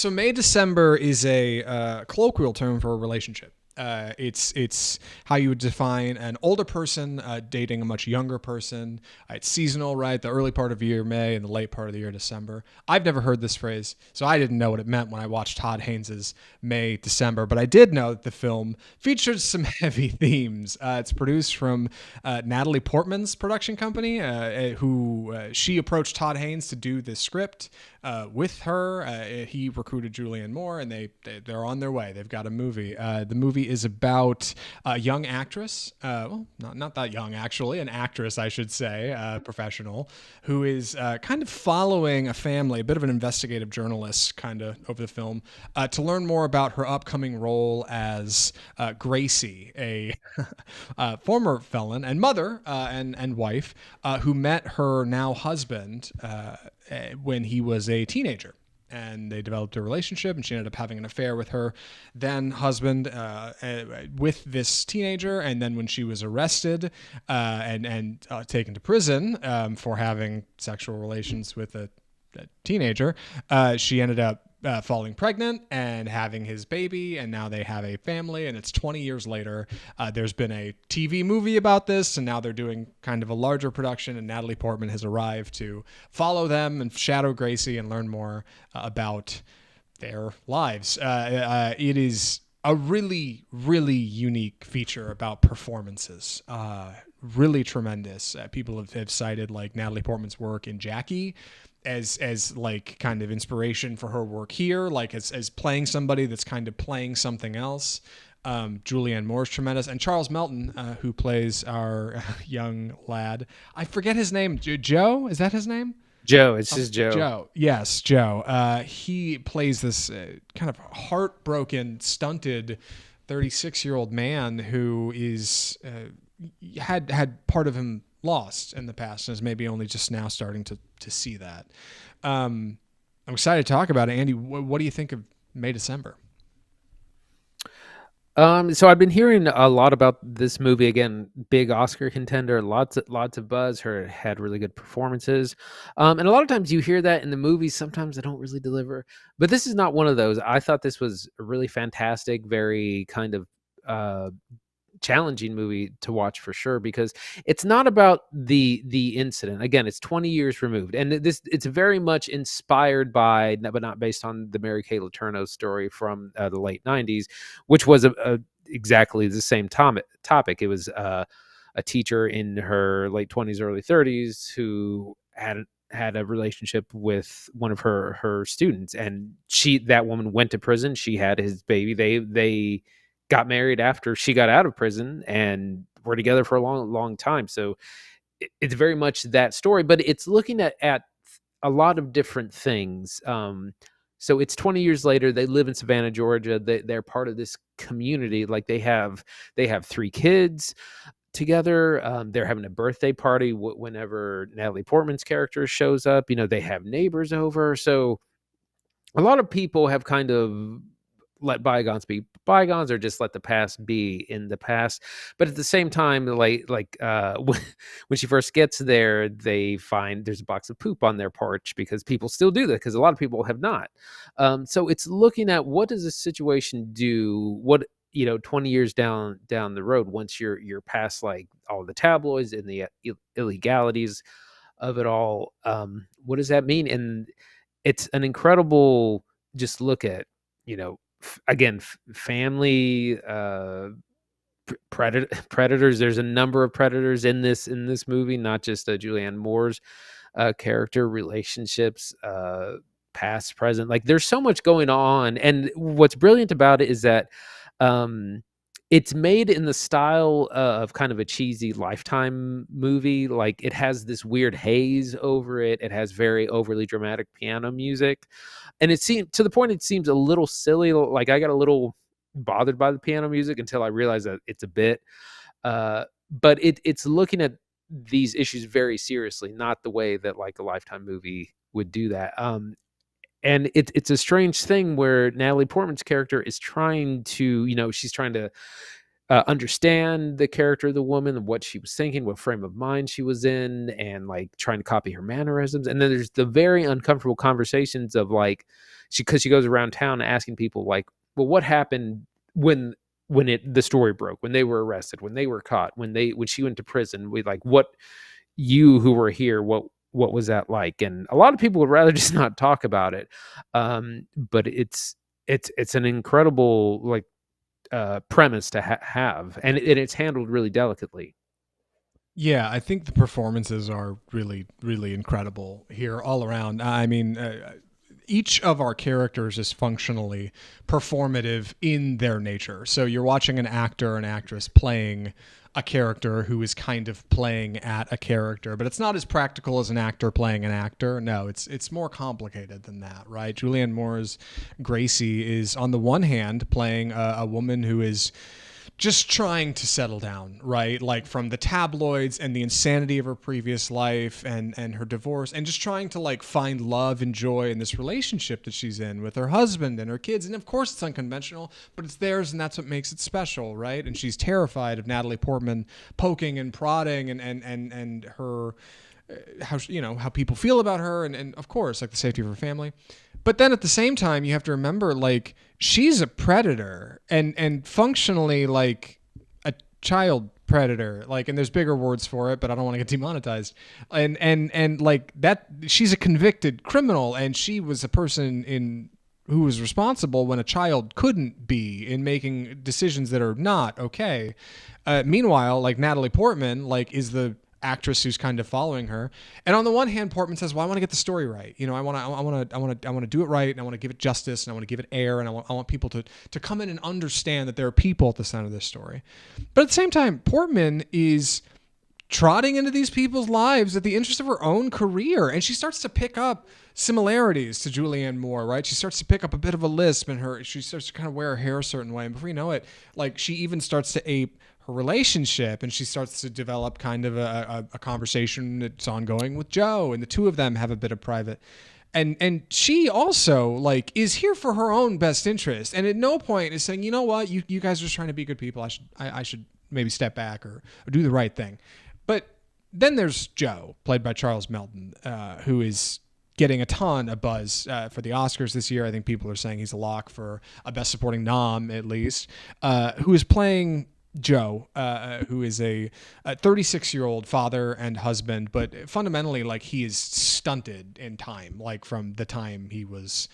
So May December is a colloquial term for a relationship. It's how you would define an older person dating a much younger person. It's seasonal, right? The early part of the year, May, and the late part of the year, December. I've never heard this phrase, so I didn't know what it meant when I watched Todd Haynes' May, December. But I did know that the film features some heavy themes. It's produced from Natalie Portman's production company, who she approached Todd Haynes to do this script with her. He recruited Julianne Moore, and they're on their way. They've got a movie. The movie is about a young actress, well, not that young actually, an actress I should say, professional, who is kind of following a family, a bit of an investigative journalist kind of over the film, to learn more about her upcoming role as Gracie, a former felon and mother and wife who met her now husband when he was a teenager. And they developed a relationship, and she ended up having an affair with her then husband with this teenager. And then when she was arrested and taken to prison for having sexual relations with a teenager, she ended up falling pregnant and having his baby, and now they have a family, and it's 20 years later. There's been a TV movie about this, and now they're doing kind of a larger production, and Natalie Portman has arrived to follow them and shadow Gracie and learn more about their lives. It is a really, really unique feature about performances. Really tremendous. People have cited like Natalie Portman's work in Jackie as like kind of inspiration for her work here, like as playing somebody that's kind of playing something else. Julianne Moore's tremendous, and Charles Melton, who plays our young lad. I forget his name. Joe, is that his name? Joe. It's just Joe. Joe. Yes, Joe. He plays this kind of heartbroken, stunted 36-year-old man who is had part of him lost in the past and is maybe only just now starting to see that. I'm excited to talk about it. Andy, what do you think of May, December? So I've been hearing a lot about this movie. Again, big Oscar contender, lots of buzz. Her had really good performances, and a lot of times you hear that in the movies. Sometimes they don't really deliver, but this is not one of those. I thought this was a really fantastic, very kind of challenging movie to watch for sure, because it's not about the incident. Again, it's 20 years removed, and it's very much inspired by, but not based on, the Mary Kay Letourneau story from the late 90s, which was exactly the same topic. It was a teacher in her late 20s, early 30s who had a relationship with one of her students, and that woman went to prison. She had his baby. They got married after she got out of prison and were together for a long time. So it's very much that story, but it's looking at a lot of different things. So it's 20 years later. They live in Savannah, Georgia. They're part of this community. Like they have 3 kids together. They're having a birthday party whenever Natalie Portman's character shows up. They have neighbors over. So a lot of people have kind of let bygones be bygones, or just let the past be in the past. But at the same time, when she first gets there, they find there's a box of poop on their porch, because people still do that, because a lot of people have not. So it's looking at, what does this situation do? What 20 years down the road, once you're past like all the tabloids and the illegalities of it all, what does that mean? And it's an incredible just look at, again, family, predators. There's a number of predators in this movie, not just Julianne Moore's character, relationships, past, present. Like there's so much going on, and what's brilliant about it is that it's made in the style of kind of a cheesy Lifetime movie. Like it has this weird haze over it. It has very overly dramatic piano music, and it seems, to the point, it seems a little silly. Like I got a little bothered by the piano music until I realized that it's a bit. But it's looking at these issues very seriously, not the way that like a Lifetime movie would do that. And it's a strange thing where Natalie Portman's character is trying to, she's trying to understand the character of the woman, what she was thinking, what frame of mind she was in, and like trying to copy her mannerisms. And then there's the very uncomfortable conversations of like because she goes around town asking people like, well, what happened when the story broke, when they were arrested, when they were caught, when she went to prison, we like, what, you who were here, what was that like? And a lot of people would rather just not talk about it. But it's an incredible like premise to have, and it's handled really delicately. Yeah, I think the performances are really, really incredible here all around. I mean, each of our characters is functionally performative in their nature. So you're watching an actor, an actress playing a character who is kind of playing at a character, but it's not as practical as an actor playing an actor. No, it's more complicated than that, right? Julianne Moore's Gracie is on the one hand playing a woman who is just trying to settle down, right? Like from the tabloids and the insanity of her previous life and her divorce, and just trying to like find love and joy in this relationship that she's in with her husband and her kids. And of course it's unconventional, but it's theirs, and that's what makes it special, right? And she's terrified of Natalie Portman poking and prodding and her how, you know, how people feel about her, and of course like the safety of her family. But then at the same time, you have to remember, like, she's a predator and functionally like a child predator. Like, and there's bigger words for it, but I don't want to get demonetized. And like that, she's a convicted criminal, and she was a person in who was responsible when a child couldn't be, in making decisions that are not okay. Meanwhile, like Natalie Portman, like is the actress who's kind of following her. And on the one hand, Portman says, "Well, I want to get the story right. You know, I want to do it right, and I want to give it justice, and I want to give it air, and I want people to come in and understand that there are people at the center of this story." But at the same time, Portman is trotting into these people's lives at the interest of her own career, and she starts to pick up similarities to Julianne Moore, right? She starts to pick up a bit of a lisp in her. She starts to kind of wear her hair a certain way, and before you know it, like she even starts to ape her relationship, and she starts to develop kind of a conversation that's ongoing with Joe, and the two of them have a bit of private. And she also like is here for her own best interest, and at no point is saying, you know what, you guys are just trying to be good people. I should maybe step back or do the right thing. But then there's Joe, played by Charles Melton, who is getting a ton of buzz for the Oscars this year. I think people are saying he's a lock for a Best Supporting nom, at least, who is playing Joe, who is a 36-year-old father and husband, but fundamentally, like, he is stunted in time, like from the time he was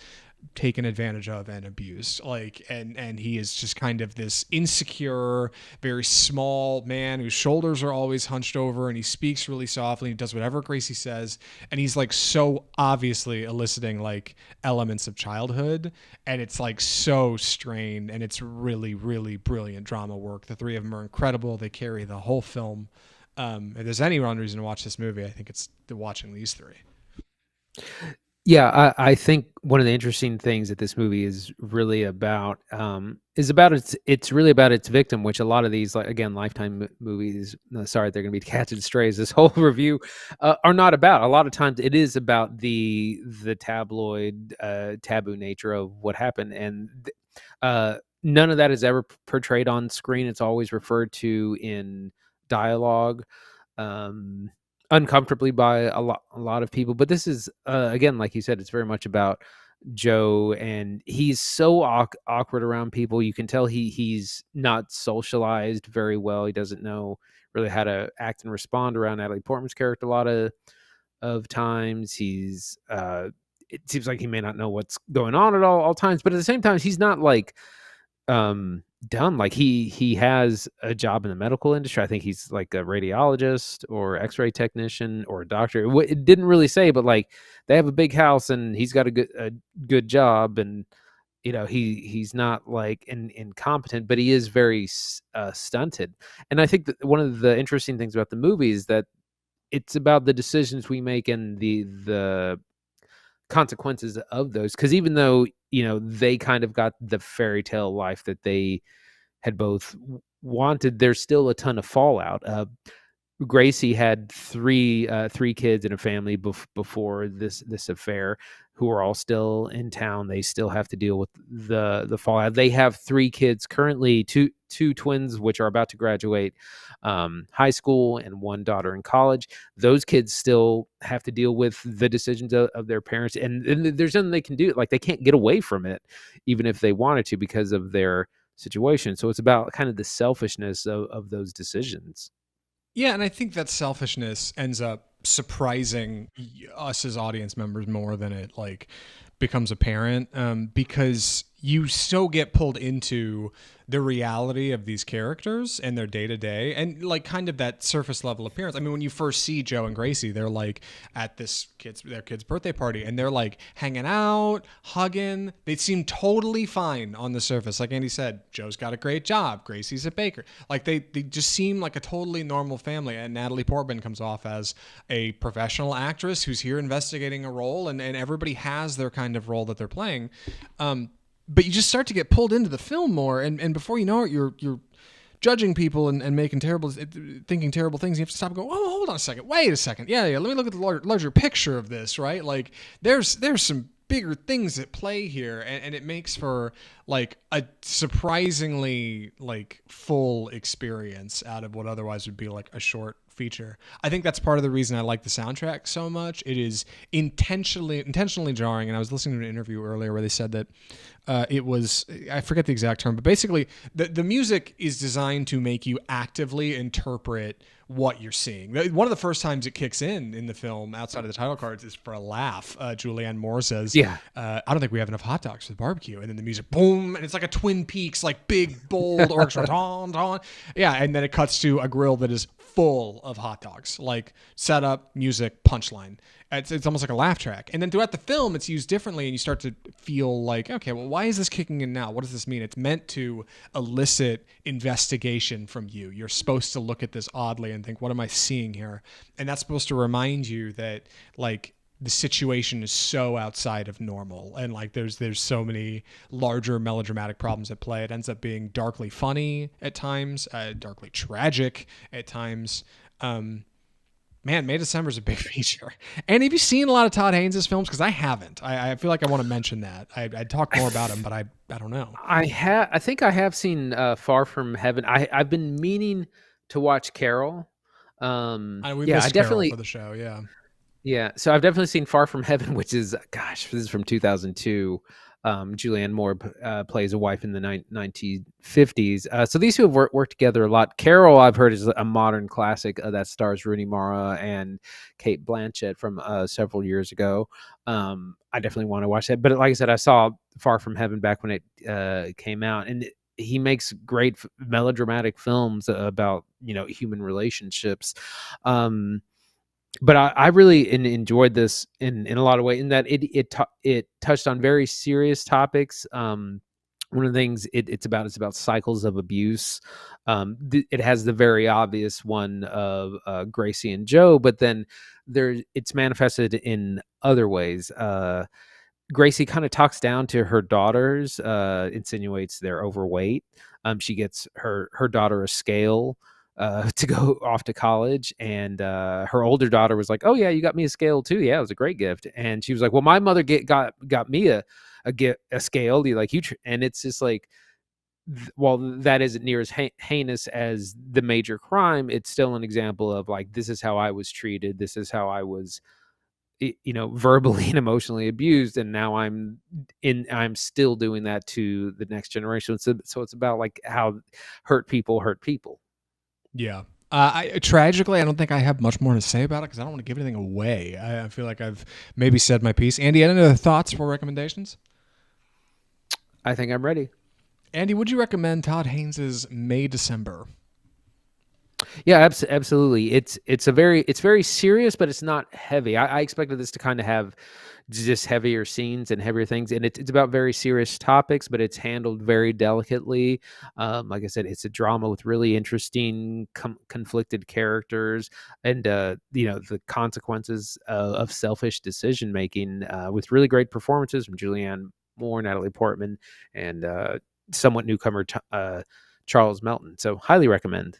taken advantage of and abused, like, and he is just kind of this insecure, very small man whose shoulders are always hunched over, and he speaks really softly, he does whatever Gracie says, and he's like so obviously eliciting like elements of childhood, and it's like so strained, and it's really, really brilliant drama work. The three of them are incredible. They carry the whole film. If there's any reason to watch this movie, I think it's watching these three. Yeah, I think one of the interesting things that this movie is really about it's really about its victim, which a lot of these, like, again, Lifetime movies, sorry, they're going to be catch and strays, this whole review, are not about. A lot of times it is about the tabloid taboo nature of what happened, and none of that is ever portrayed on screen. It's always referred to in dialogue. Uncomfortably by a lot of people, but this is again, like you said, it's very much about Joe, and he's so awkward around people. You can tell he's not socialized very well. He doesn't know really how to act and respond around Natalie Portman's character a lot of times. He's it seems like he may not know what's going on at all times, but at the same time, he's not like dumb. Like he has a job in the medical industry. I think he's like a radiologist or x-ray technician or a doctor. It didn't really say, but like they have a big house and he's got a good job, and you know he's not like incompetent, but he is very stunted. And I think that one of the interesting things about the movie is that it's about the decisions we make and the consequences of those, because even though, you know, they kind of got the fairy tale life that they had both wanted, there's still a ton of fallout. Gracie had three kids and a family before this affair, who are all still in town. They still have to deal with the fallout. They have three kids currently, two twins which are about to graduate high school, and one daughter in college. Those kids still have to deal with the decisions of their parents, and there's nothing they can do. Like, they can't get away from it, even if they wanted to, because of their situation. So it's about kind of the selfishness of those decisions. Yeah, and I think that selfishness ends up surprising us as audience members more than it like becomes apparent, because you so get pulled into the reality of these characters and their day to day and like kind of that surface level appearance. I mean, when you first see Joe and Gracie, they're like at their kid's birthday party, and they're like hanging out, hugging. They seem totally fine on the surface. Like Andy said, Joe's got a great job, Gracie's a baker. Like they just seem like a totally normal family. And Natalie Portman comes off as a professional actress who's here investigating a role, and everybody has their kind of role that they're playing. But you just start to get pulled into the film more, and before you know it, you're judging people and making thinking terrible things. You have to stop and go, oh, hold on a second, wait a second, yeah, let me look at the larger picture of this, right? Like there's some bigger things at play here, and it makes for like a surprisingly like full experience out of what otherwise would be like a short feature. I think that's part of the reason I like the soundtrack so much. It is intentionally jarring, and I was listening to an interview earlier where they said that it was, I forget the exact term, but basically the music is designed to make you actively interpret what you're seeing. One of the first times it kicks in the film outside of the title cards is for a laugh. Julianne Moore says, Yeah. I don't think we have enough hot dogs for the barbecue. And then the music, boom, and it's like a Twin Peaks, like big, bold orchestra. Don, don. Yeah, and then it cuts to a grill that is full of hot dogs, like setup, music, punchline. It's almost like a laugh track. And then throughout the film, it's used differently, and you start to feel like, okay, well, why is this kicking in now? What does this mean? It's meant to elicit investigation from you. You're supposed to look at this oddly and think, what am I seeing here? And that's supposed to remind you that, like, the situation is so outside of normal, and like there's so many larger melodramatic problems at play. It ends up being darkly funny at times, darkly tragic at times. Man, May December is a big feature. And have you seen a lot of Todd Haynes' films? Because I haven't. I feel like I want to mention that. I'd talk more about him, but I don't know. I think I have seen Far From Heaven. I've been meaning to watch Carol. We Yeah, I missed Carol definitely. for the show. Yeah. Yeah, so I've definitely seen Far From Heaven, which is, gosh, this is from 2002. Julianne Moore plays a wife in the 1950s. So these two have worked together a lot. Carol, I've heard, is a modern classic that stars Rooney Mara and Kate Blanchett from several years ago. I definitely want to watch that. But like I said, I saw Far From Heaven back when it came out, and he makes great melodramatic films about human relationships. But I really enjoyed this in a lot of ways, in that it touched on very serious topics. One of the things it's about cycles of abuse. It has the very obvious one of Gracie and Joe, but then it's manifested in other ways. Gracie kind of talks down to her daughters, insinuates they're overweight. She gets her daughter a scale to go off to college, and her older daughter was like, "Oh yeah, you got me a scale too. Yeah, it was a great gift." And she was like, "Well, my mother got me a scale. Do you like you?" And it's just like, while that isn't near as heinous as the major crime, it's still an example of like, this is how I was treated. This is how I was, verbally and emotionally abused, and now I'm still doing that to the next generation. So it's about like how hurt people hurt people. Yeah. Tragically, I don't think I have much more to say about it because I don't want to give anything away. I feel like I've maybe said my piece. Andy, any other thoughts for recommendations? I think I'm ready. Andy, would you recommend Todd Haynes' May December? Yeah, absolutely. It's very serious, but it's not heavy. I expected this to kind of have just heavier scenes and heavier things, and it's about very serious topics, but it's handled very delicately. Like I said, it's a drama with really interesting conflicted characters, and the consequences of selfish decision making, with really great performances from Julianne Moore, Natalie Portman, and somewhat newcomer Charles Melton. So highly recommend.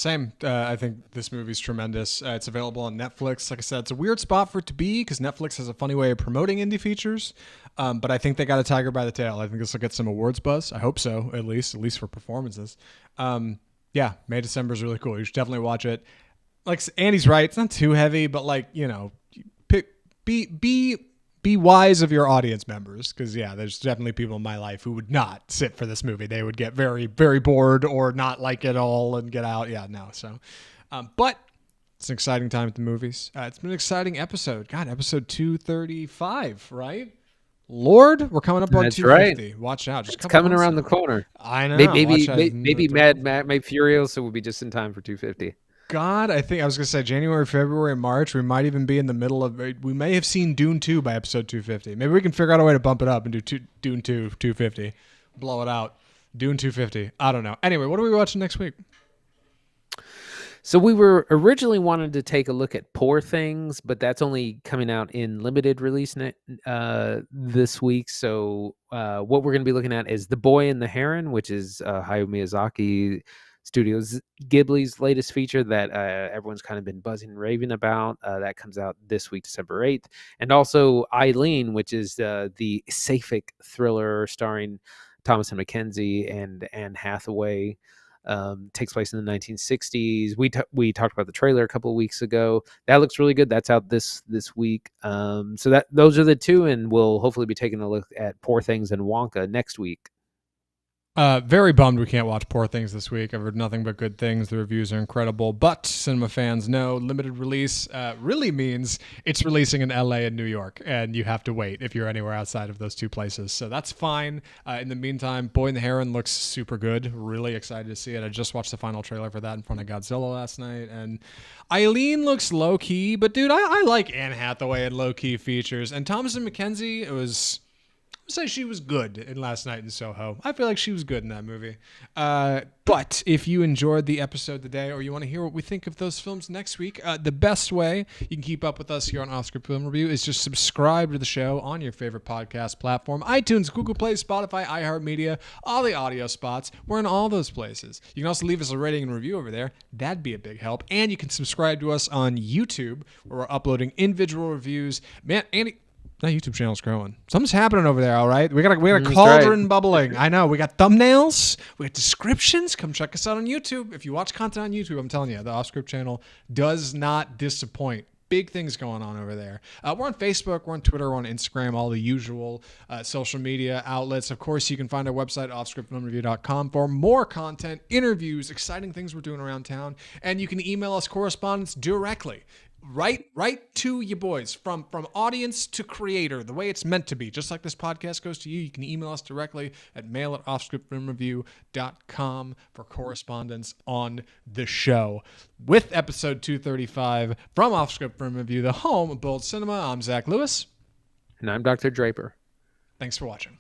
Same. I think this movie's tremendous. It's available on Netflix. Like I said, it's a weird spot for it to be because Netflix has a funny way of promoting indie features. But I think they got a tiger by the tail. I think this will get some awards buzz. I hope so, at least for performances. Yeah, May December is really cool. You should definitely watch it. Like Andy's right, it's not too heavy, but like be wise of your audience members, because there's definitely people in my life who would not sit for this movie. They would get very, very bored or not like it all and get out. But it's an exciting time at the movies. It's been an exciting episode. God, episode 235, right? Lord, we're coming up on That's 250. right. Watch out. It's coming around the corner. I know. Maybe Mad Furiosa will be just in time for 250. God, I think I was going to say January, February, March. We might even be in the middle of. We may have seen Dune 2 by episode 250. Maybe we can figure out a way to bump it up and do Dune 2 250. Blow it out. Dune 250. I don't know. Anyway, what are we watching next week? So we were originally wanted to take a look at Poor Things, but that's only coming out in limited release this week. So what we're going to be looking at is The Boy and the Heron, which is Hayao Miyazaki Studios Ghibli's latest feature that everyone's kind of been buzzing and raving about. That comes out this week, December 8th. And also Eileen, which is the sapphic thriller starring Thomasin McKenzie and Anne Hathaway. Takes place in the 1960s. We talked about the trailer a couple of weeks ago. That looks really good. That's out this week. So those are the two, and we'll hopefully be taking a look at Poor Things and Wonka next week. Very bummed we can't watch Poor Things this week. I've heard nothing but good things. The reviews are incredible. But cinema fans know limited release really means it's releasing in LA and New York, and you have to wait if you're anywhere outside of those two places. So that's fine. In the meantime, Boy and the Heron looks super good. Really excited to see it. I just watched the final trailer for that in front of Godzilla last night. And Eileen looks low-key, but dude, I like Anne Hathaway and low-key features. And Thomasin McKenzie, say she was good in Last Night in Soho. I feel like she was good in that movie. But if you enjoyed the episode today, or you want to hear what we think of those films next week, the best way you can keep up with us here on Off Script Film Review is just subscribe to the show on your favorite podcast platform: iTunes, Google Play, Spotify, iHeartMedia, all the audio spots. We're in all those places. You can also leave us a rating and review over there. That'd be a big help. And you can subscribe to us on YouTube, where we're uploading individual reviews. Man, Andy, that YouTube channel's growing. Something's happening over there, all right? We got a cauldron bubbling. I know. We got thumbnails. We got descriptions. Come check us out on YouTube. If you watch content on YouTube, I'm telling you, the Off Script channel does not disappoint. Big things going on over there. We're on Facebook, we're on Twitter, we're on Instagram, all the usual social media outlets. Of course, you can find our website, offscriptfilmreview.com, for more content, interviews, exciting things we're doing around town. And you can email us correspondence directly. Right to you boys, from audience to creator, the way it's meant to be. Just like this podcast goes to you, you can email us directly at mail@offscriptfilmreview.com for correspondence on the show. With episode 235 from Off Script Film Review, the home of bold cinema, I'm Zach Lewis. And I'm Dr. Draper. Thanks for watching.